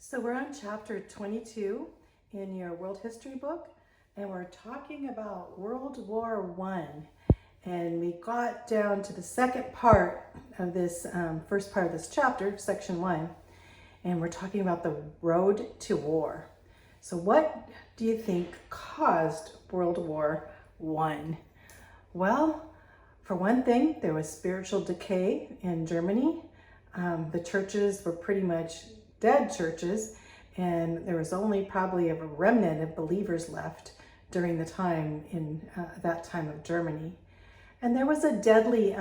So we're on chapter 22 in your world history book, and we're talking about World War One. And we got down to the second part of this first part of this chapter, section 1, and we're talking about the road to war. So what do you think caused World War One? Well, for one thing, there was spiritual decay in Germany. The churches were pretty much dead churches, and there was only probably a remnant of believers left during the time in that time of Germany. And there was a deadly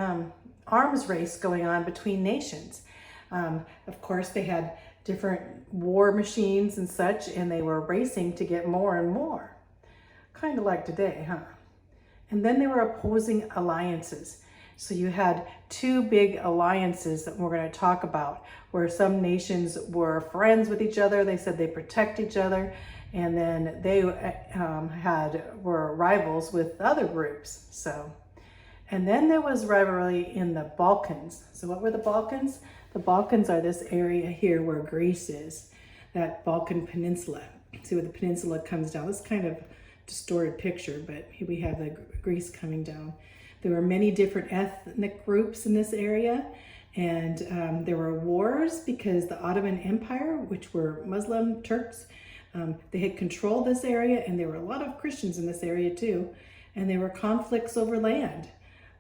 arms race going on between nations. Of course, they had different war machines and such, and they were racing to get more and more. Kind of like today, huh? And then there were opposing alliances. So you had two big alliances that we're going to talk about, where some nations were friends with each other. They said they protect each other, and then they were rivals with other groups. And then there was rivalry in the Balkans. So what were the Balkans? The Balkans are this area here where Greece is, that Balkan Peninsula. See where the peninsula comes down. This kind of distorted picture, but here we have the Greece coming down. There were many different ethnic groups in this area, and there were wars because the Ottoman Empire, which were Muslim Turks, they had controlled this area, and there were a lot of Christians in this area too, and there were conflicts over land.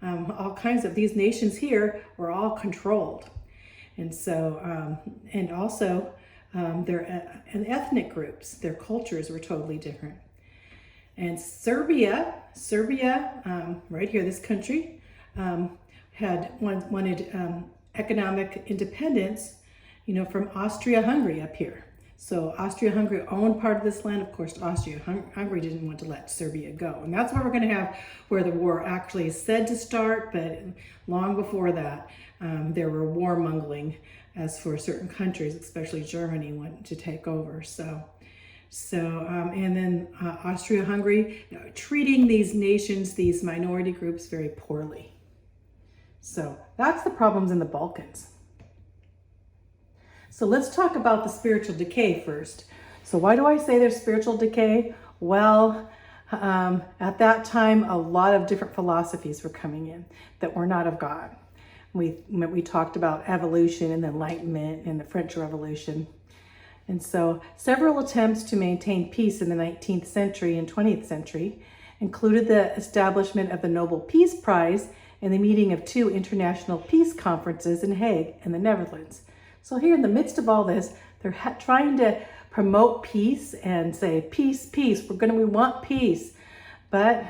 All kinds of these nations here were all controlled, and so and also their ethnic groups, their cultures were totally different. And Serbia, right here, this country, had wanted economic independence, from Austria-Hungary up here. So Austria-Hungary owned part of this land. Of course, Austria-Hungary didn't want to let Serbia go. And that's where we're going to have where the war actually is said to start, but long before that, there were warmongering as for certain countries, especially Germany, wanted to take over. And then Austria-Hungary treating these nations, these minority groups, very poorly. So that's the problems in the Balkans. So let's talk about the spiritual decay first. So why do I say there's spiritual decay? Well, at that time, a lot of different philosophies were coming in that were not of God. We talked about evolution and the Enlightenment and the French Revolution. And so several attempts to maintain peace in the 19th century and 20th century included the establishment of the Nobel Peace Prize and the meeting of two international peace conferences in Hague in the Netherlands. So here in the midst of all this, they're trying to promote peace and say, peace, peace, we want peace. But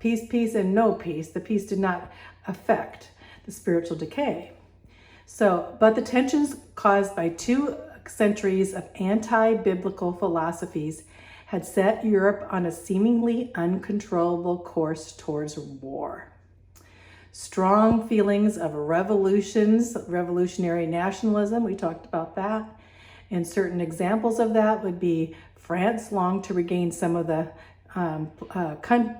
peace, peace, and no peace. The peace did not affect the spiritual decay. But the tensions caused by two centuries of anti-biblical philosophies had set Europe on a seemingly uncontrollable course towards war. Strong feelings of revolutionary nationalism, we talked about that, and certain examples of that would be France longed to regain some of the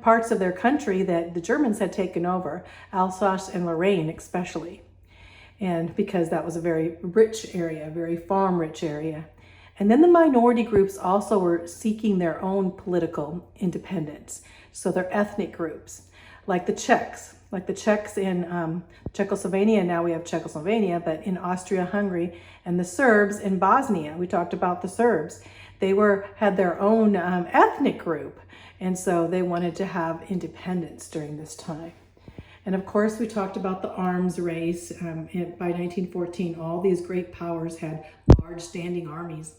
parts of their country that the Germans had taken over, Alsace and Lorraine especially. And because that was a very rich area, very farm-rich area. And then the minority groups also were seeking their own political independence. So they're ethnic groups, like the Czechs in Czechoslovakia. Now we have Czechoslovakia, but in Austria-Hungary, and the Serbs in Bosnia. We talked about the Serbs. They had their own ethnic group, and so they wanted to have independence during this time. And of course, we talked about the arms race. By 1914, all these great powers had large standing armies,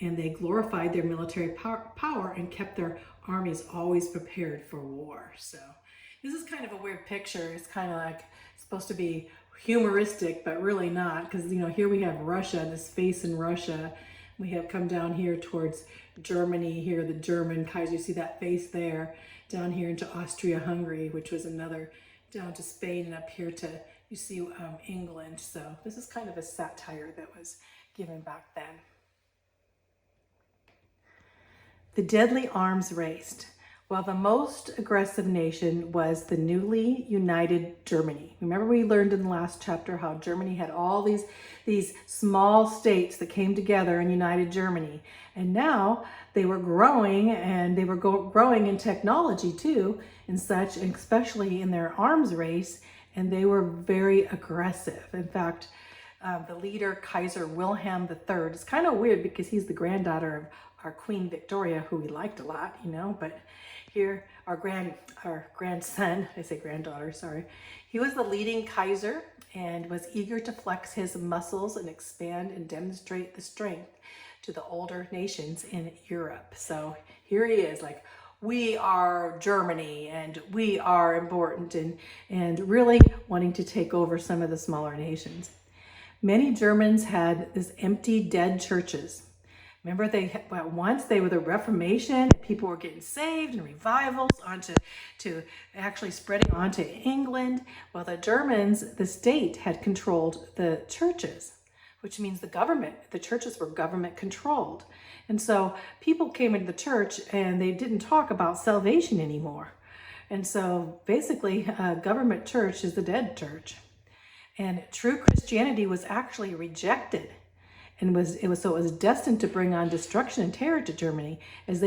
and they glorified their military power and kept their armies always prepared for war. So this is kind of a weird picture. It's kind of like supposed to be humoristic, but really not, because here we have Russia, this face in Russia. We have come down here towards Germany, here the German Kaiser. You see that face there, down here into Austria-Hungary, which was another, down to Spain, and up here to, you see England. So this is kind of a satire that was given back then. The deadly arms race. Well, the most aggressive nation was the newly united Germany. Remember we learned in the last chapter how Germany had all these small states that came together and united Germany. And now they were growing, and they were growing in technology too and such, and especially in their arms race, and they were very aggressive. In fact, the leader, Kaiser Wilhelm III, is kind of weird because he's the granddaughter of our Queen Victoria, who we liked a lot, but here our grandson, I say granddaughter, sorry, he was the leading Kaiser and was eager to flex his muscles and expand and demonstrate the strength to the older nations in Europe. So here he is, like, we are Germany and we are important, and really wanting to take over some of the smaller nations. Many Germans had this empty, dead churches. Remember, once they were the Reformation, people were getting saved and revivals to actually spreading onto England. Well, the Germans, the state, had controlled the churches, which means the churches were government controlled. And so people came into the church and they didn't talk about salvation anymore. And so basically, government church is the dead church. And true Christianity was actually rejected, and it was destined to bring on destruction and terror to Germany, as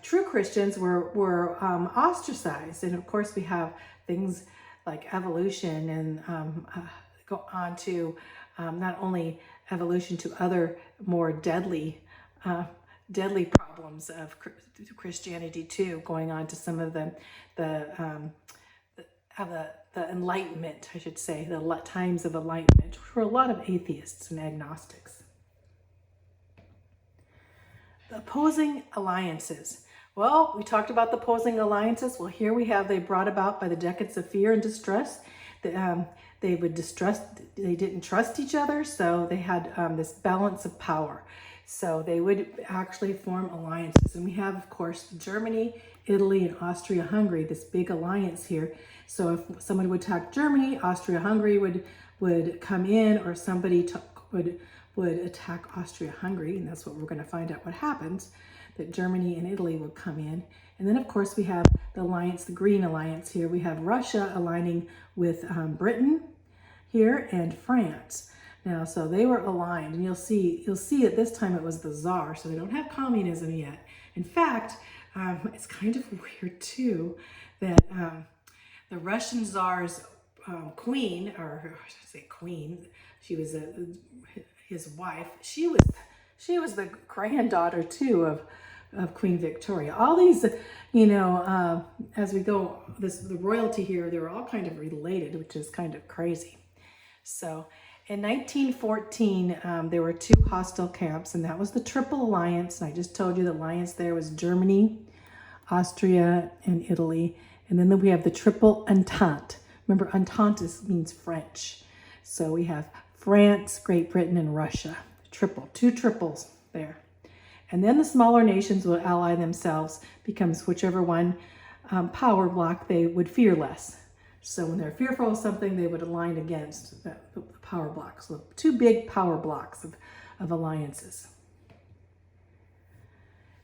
true Christians were ostracized. And of course, we have things like evolution, and go on to not only evolution to other more deadly problems of Christianity too, going on to some of the Enlightenment, I should say, the times of Enlightenment, for a lot of atheists and agnostics. The opposing alliances. Well, we talked about the opposing alliances. Well, here we have, they brought about by the decades of fear and distress. They didn't trust each other, so they had this balance of power. So they would actually form alliances. And we have, of course, Germany, Italy, and Austria-Hungary, this big alliance here. So if someone would attack Germany, Austria-Hungary would come in, or somebody would attack Austria-Hungary, and that's what we're going to find out what happens, that Germany and Italy would come in. And then, of course, we have the alliance, the Green Alliance here. We have Russia aligning with Britain here, and France. Now, so they were aligned, and you'll see at this time it was the Tsar, so they don't have communism yet. In fact, it's kind of weird too that the Russian Tsar's queen, or I should say queen, she was his wife. She was the granddaughter too of Queen Victoria. All these, as we go, the royalty here, they're all kind of related, which is kind of crazy. So in 1914, there were two hostile camps, and that was the Triple Alliance. And I just told you the alliance there was Germany, Austria, and Italy. And then we have the Triple Entente. Remember, Entente means French. So we have France, Great Britain, and Russia. Two triples there. And then the smaller nations would ally themselves, becomes whichever one power block they would fear less. So when they're fearful of something, they would align against the power blocks. So two big power blocks of alliances.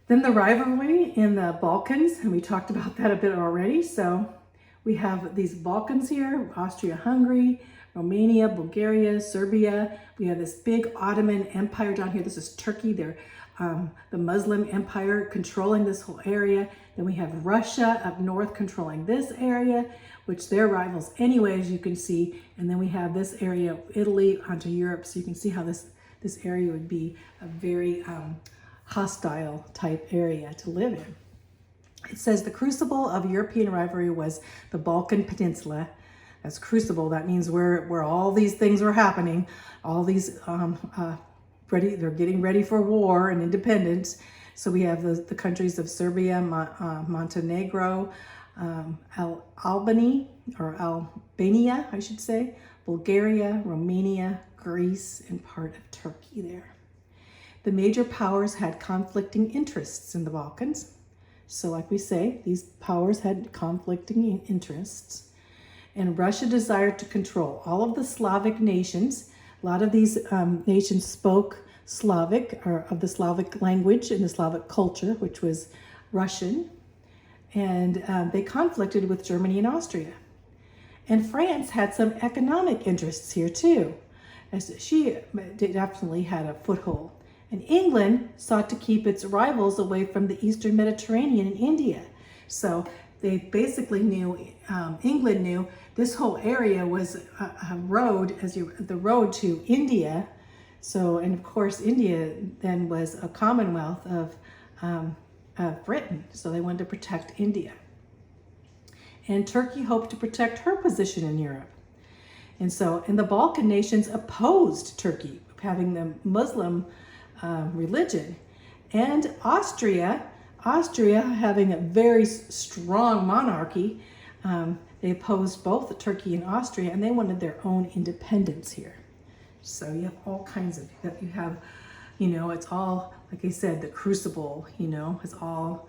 Then the rivalry in the Balkans, and we talked about that a bit already. So we have these Balkans here, Austria-Hungary, Romania, Bulgaria, Serbia. We have this big Ottoman Empire down here. This is Turkey. They're the Muslim Empire controlling this whole area. Then we have Russia up north controlling this area, which they're rivals anyway, as you can see. And then we have this area, Italy, onto Europe. So you can see how this area would be a very hostile type area to live in. It says the crucible of European rivalry was the Balkan Peninsula. That's crucible. That means where all these things were happening. All these they're getting ready for war and independence. So we have the countries of Serbia, Montenegro, Albania, I should say, Bulgaria, Romania, Greece, and part of Turkey there. The major powers had conflicting interests in the Balkans. So like we say, these powers had conflicting interests. And Russia desired to control all of the Slavic nations. A lot of these nations spoke Slavic, or of the Slavic language and the Slavic culture, which was Russian. and they conflicted with Germany and Austria. And France had some economic interests here too, as she definitely had a foothold. And England sought to keep its rivals away from the Eastern Mediterranean and India. So they basically knew, England knew this whole area was a road, the road to India. So, and of course, India then was a commonwealth of Britain. So they wanted to protect India. And Turkey hoped to protect her position in Europe. And the Balkan nations opposed Turkey, having the Muslim religion. And Austria having a very strong monarchy, they opposed both Turkey and Austria, and they wanted their own independence here. So you have all kinds of, you have, it's all, like I said, the crucible, is all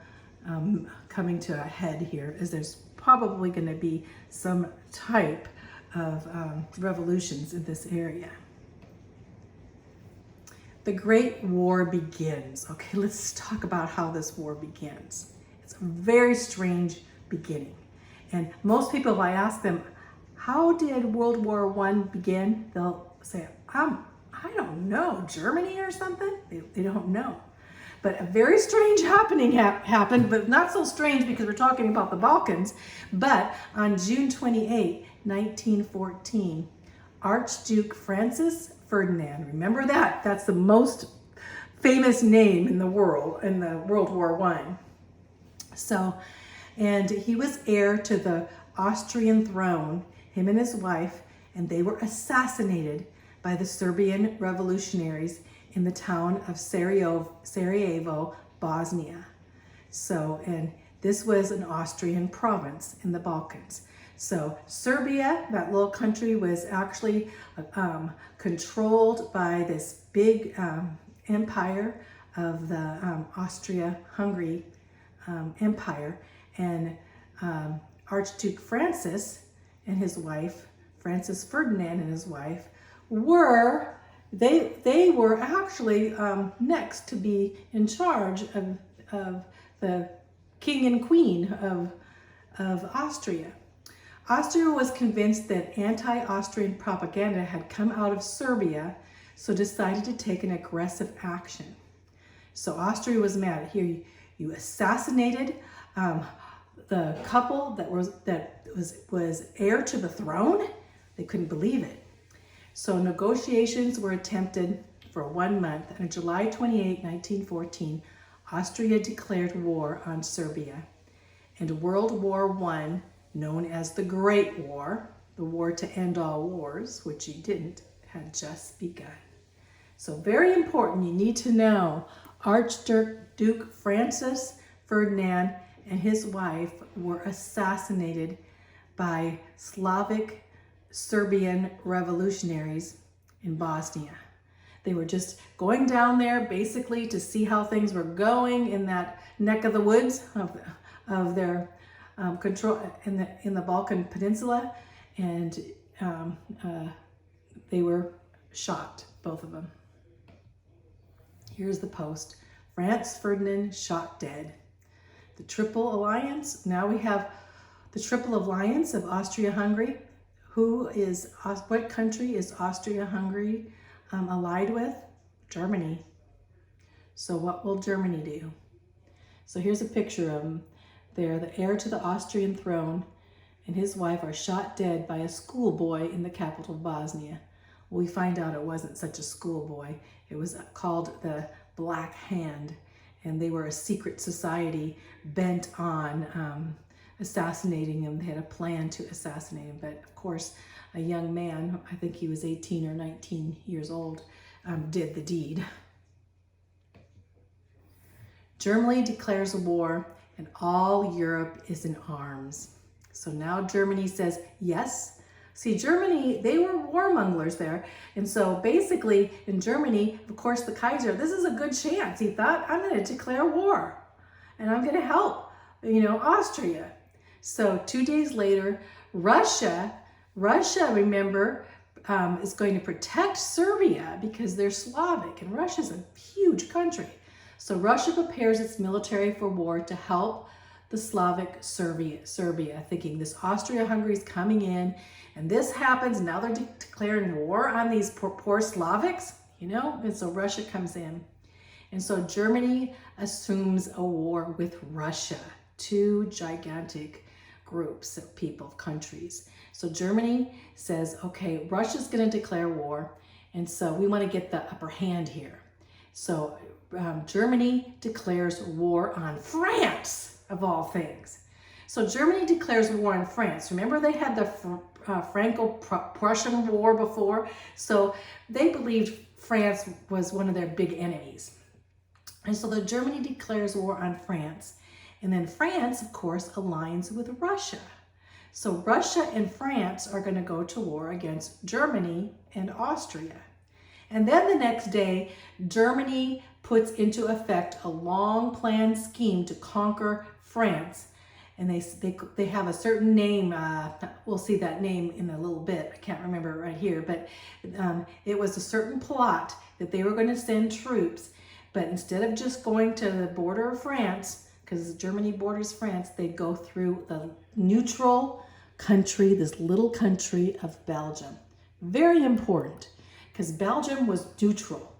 coming to a head here, as there's probably going to be some type of revolutions in this area. The Great War begins. Okay, let's talk about how this war begins. It's a very strange beginning. And most people, if I ask them, how did World War I begin? They'll say, I don't know, Germany or something? They don't know. But a very strange happening happened, but not so strange because we're talking about the Balkans. But on June 28, 1914, Archduke Francis Ferdinand, remember that? That's the most famous name in the world, in the World War I. So, and he was heir to the Austrian throne, him and his wife, and they were assassinated by the Serbian revolutionaries in the town of Sarajevo, Bosnia. So, and this was an Austrian province in the Balkans. So Serbia, that little country, was actually controlled by this big empire of the Austria-Hungary Empire. And Archduke Francis and his wife, Francis Ferdinand and his wife, were actually next to be in charge of the king and queen of Austria. Austria was convinced that anti-Austrian propaganda had come out of Serbia, so decided to take an aggressive action. So Austria was mad. Here you assassinated the couple that was heir to the throne. They couldn't believe it. So negotiations were attempted for 1 month, and on July 28, 1914, Austria declared war on Serbia. And World War I, known as the Great War, the war to end all wars, which he didn't, had just begun. So very important, you need to know, Archduke Francis Ferdinand and his wife were assassinated by Slavic Serbian revolutionaries in Bosnia. They were just going down there basically to see how things were going in that neck of the woods of their control in the Balkan Peninsula, and they were shot, both of them. Here's the post. Franz Ferdinand shot dead. The Triple Alliance. Now we have the Triple Alliance of Austria-Hungary. What country is Austria-Hungary allied with? Germany. So what will Germany do? So here's a picture of him there. The heir to the Austrian throne and his wife are shot dead by a schoolboy in the capital of Bosnia. We find out it wasn't such a schoolboy. It was called the Black Hand, and they were a secret society bent on assassinating him. They had a plan to assassinate him, but of course, a young man, I think he was 18 or 19 years old, did the deed. Germany declares war, and all Europe is in arms. So now Germany says yes. See, Germany, they were warmongers there. And so basically in Germany, of course, the Kaiser, this is a good chance. He thought, I'm going to declare war and I'm going to help, Austria. So 2 days later, Russia, remember, is going to protect Serbia because they're Slavic, and Russia's a huge country. So Russia prepares its military for war to help the Slavic Serbia, thinking this Austria-Hungary is coming in, and this happens. Now they're declaring war on these poor Slavics, you know, and so Russia comes in. And so Germany assumes a war with Russia, two gigantic groups of people, countries. So Germany says, okay, Russia's going to declare war, and so we want to get the upper hand here. So Germany declares war on France, of all things. So Germany declares war on France. Remember, they had the Franco-Prussian War before, so they believed France was one of their big enemies. And so the Germany declares war on France. And then France, of course, aligns with Russia. So Russia and France are going to go to war against Germany and Austria. And then the next day, Germany puts into effect a long planned scheme to conquer France. And they have a certain name. We'll see that name in a little bit. I can't remember it right here, but it was a certain plot that they were going to send troops. But instead of just going to the border of France, because Germany borders France, they'd go through the neutral country, this little country of Belgium. Very important, because Belgium was neutral.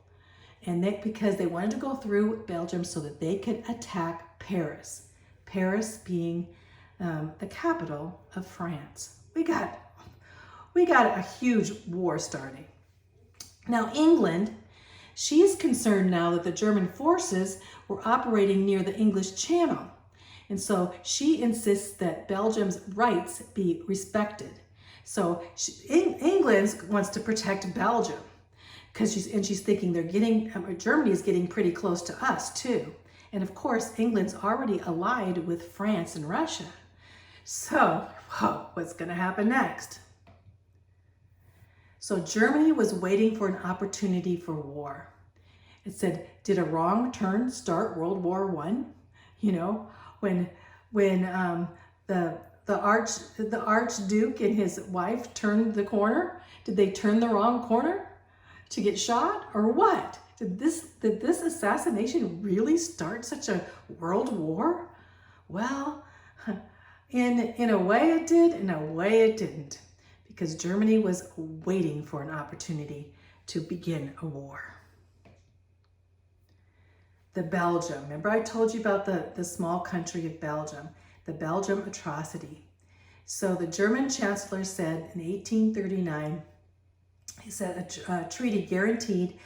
And because they wanted to go through Belgium so that they could attack Paris. Paris being the capital of France. We got a huge war starting. Now England, she's concerned now that the German forces were operating near the English Channel. And so she insists that Belgium's rights be respected. So England wants to protect Belgium because she's thinking Germany is getting pretty close to us too. And of course, England's already allied with France and Russia. So, what's going to happen next? So Germany was waiting for an opportunity for war. It said, did a wrong turn start World War I? You know, when the Archduke and his wife turned the corner, did they turn the wrong corner to get shot, or what? Did this assassination really start such a world war? Well, in a way it did, in a way it didn't, because Germany was waiting for an opportunity to begin a war. The Belgium, remember I told you about the small country of Belgium, the Belgium atrocity. So the German chancellor said in 1839, he said a treaty guaranteed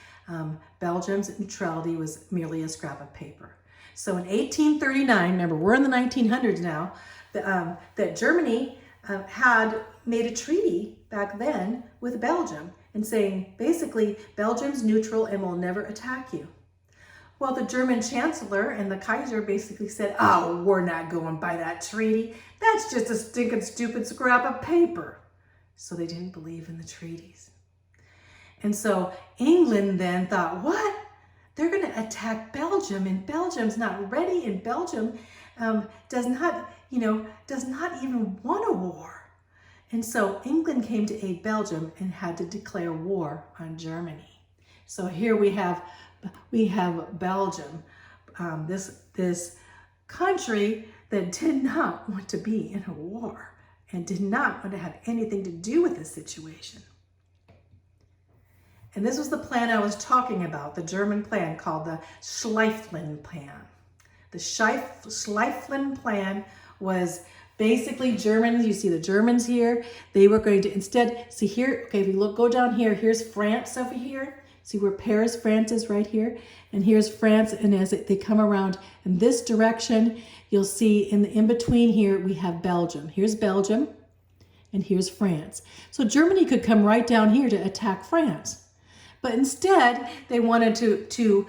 Belgium's neutrality was merely a scrap of paper. So in 1839, remember we're in the 1900s now, that Germany had made a treaty back then with Belgium and saying basically Belgium's neutral and will never attack you. Well, the German chancellor and the Kaiser basically said, oh, we're not going by that treaty. That's just a stinking stupid scrap of paper. So they didn't believe in the treaties. And so England then thought, what? They're going to attack Belgium, and Belgium's not ready, and Belgium does not even want a war. And so England came to aid Belgium and had to declare war on Germany. So here we have Belgium, this country that did not want to be in a war and did not want to have anything to do with this situation. And this was the plan I was talking about, the German plan called the Schlieffen Plan. The Schlieffen Plan was basically Germans, you see the Germans here, they were going to instead, see here, okay, if you go down here, here's France over here. See where Paris, France is right here? And here's France, and as they come around in this direction, you'll see in between here, we have Belgium. Here's Belgium, and here's France. So Germany could come right down here to attack France. But instead, they wanted to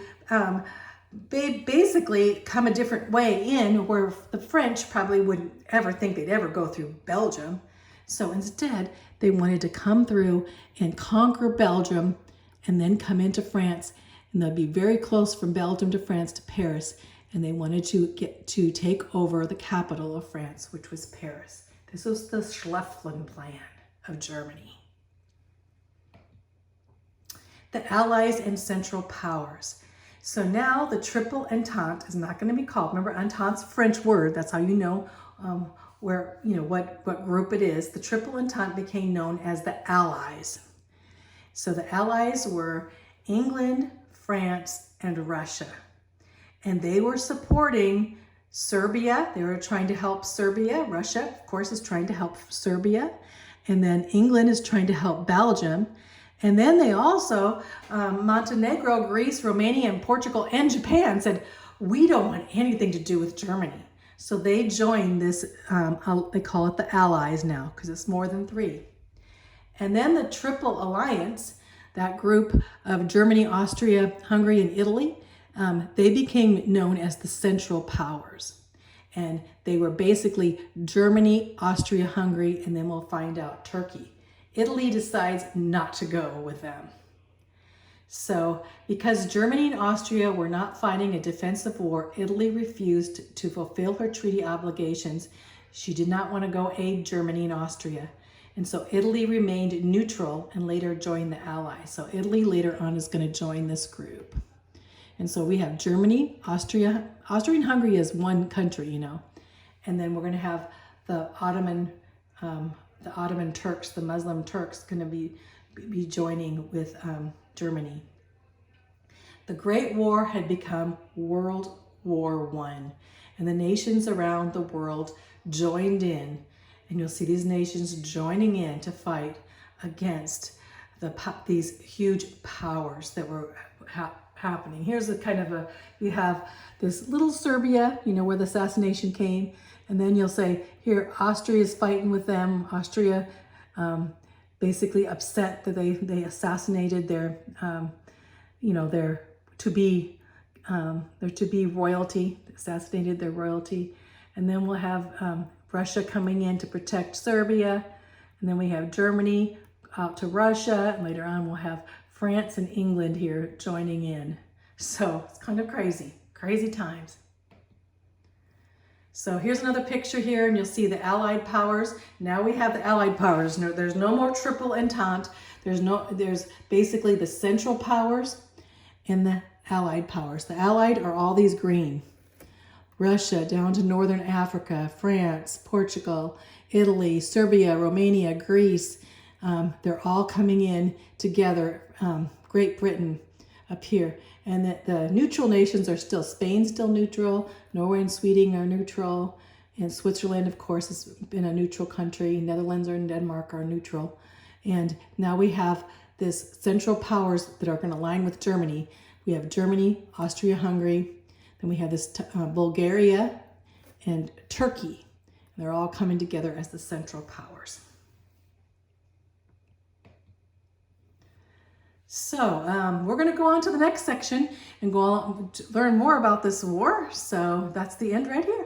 basically come a different way in, where the French probably wouldn't ever think they'd ever go through Belgium. So instead, they wanted to come through and conquer Belgium and then come into France, and they'd be very close from Belgium to France to Paris, and they wanted to take over the capital of France, which was Paris. This was the Schlieffen Plan of Germany. The Allies and Central Powers. So now the Triple Entente is not going to be called, remember Entente's a French word, that's how you know where, you know, what group it is. The Triple Entente became known as the Allies. So the Allies were England, France, and Russia. And they were supporting Serbia. They were trying to help Serbia. Russia, of course, is trying to help Serbia. And then England is trying to help Belgium. And then they also, Montenegro, Greece, Romania, and Portugal, and Japan said, we don't want anything to do with Germany. So they joined this, they call it the Allies now, because it's more than 3. And then the Triple Alliance, that group of Germany, Austria, Hungary, and Italy, they became known as the Central Powers. And they were basically Germany, Austria, Hungary, and then we'll find out Turkey. Italy decides not to go with them. So because Germany and Austria were not fighting a defensive war, Italy refused to fulfill her treaty obligations. She did not want to go aid Germany and Austria. And so Italy remained neutral and later joined the Allies. So Italy later on is going to join this group. And so we have Germany, Austria and Hungary as one country, you know. And then we're going to have the Ottoman Turks, the Muslim Turks, going to be joining with Germany. The Great War had become World War I, and the nations around the world joined in, and you'll see these nations joining in to fight against these huge powers that were happening. Here's a kind of you have this little Serbia, you know, where the assassination came, and then you'll say, here, Austria is fighting with them. Austria basically upset that they assassinated their, you know, their to-be royalty, assassinated their royalty. And then we'll have Russia coming in to protect Serbia. And then we have Germany out to Russia. And later on, we'll have France and England here joining in. So it's kind of crazy times. So here's another picture here, and you'll see the Allied powers. Now we have the Allied powers. No, there's no more Triple Entente. There's basically the Central Powers and the Allied powers. The Allied are all these green. Russia down to Northern Africa, France, Portugal, Italy, Serbia, Romania, Greece. They're all coming in together. Great Britain up here. And the neutral nations are still, Spain's still neutral, Norway and Sweden are neutral, and Switzerland, of course, has been a neutral country. Netherlands and Denmark are neutral. And now we have this Central Powers that are going to align with Germany. We have Germany, Austria, Hungary. Then we have this Bulgaria and Turkey. And they're all coming together as the Central Powers. So we're going to go on to the next section and go on to learn more about this war. So that's the end right here.